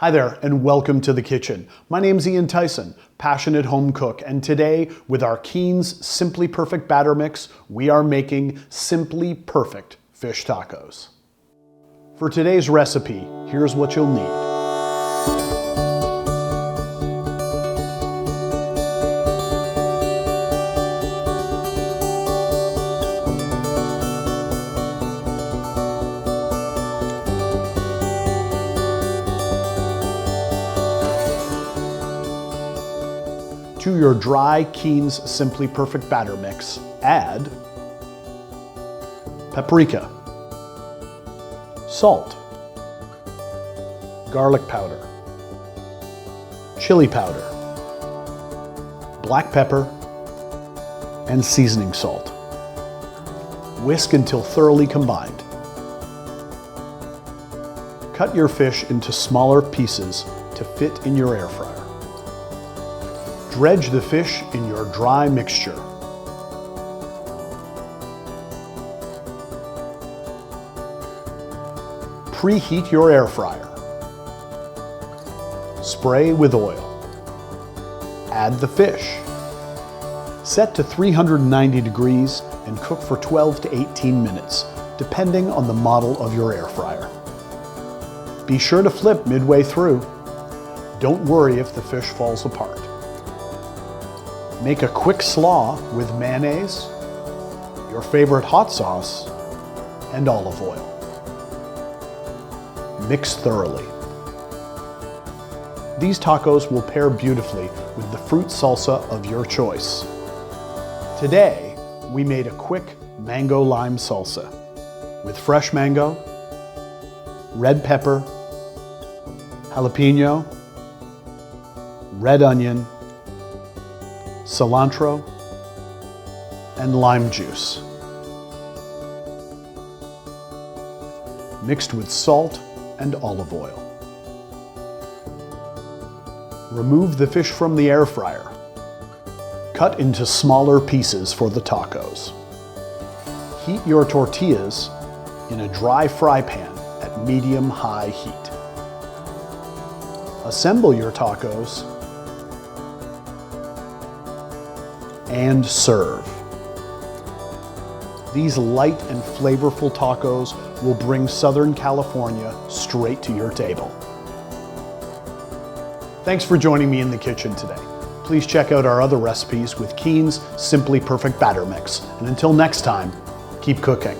Hi there, and welcome to the kitchen. My name's Ian Tyson, passionate home cook, and today, with our Keen's Simply Perfect batter mix, we are making Simply Perfect fish tacos. For today's recipe, here's what you'll need. To your dry Keen's Simply Perfect batter mix, add paprika, salt, garlic powder, chili powder, black pepper, and seasoning salt. Whisk until thoroughly combined. Cut your fish into smaller pieces to fit in your air fryer. Dredge the fish in your dry mixture. Preheat your air fryer. Spray with oil. Add the fish. Set to 390 degrees and cook for 12 to 18 minutes, depending on the model of your air fryer. Be sure to flip midway through. Don't worry if the fish falls apart. Make a quick slaw with mayonnaise, your favorite hot sauce, and olive oil. Mix thoroughly. These tacos will pair beautifully with the fruit salsa of your choice. Today, we made a quick mango lime salsa with fresh mango, red pepper, jalapeno, red onion, cilantro, and lime juice. Mixed with salt and olive oil. Remove the fish from the air fryer. Cut into smaller pieces for the tacos. Heat your tortillas in a dry fry pan at medium-high heat. Assemble your tacos and serve. These light and flavorful tacos will bring Southern California straight to your table. Thanks for joining me in the kitchen today. Please check out our other recipes with Keen's Simply Perfect batter mix. And until next time, keep cooking.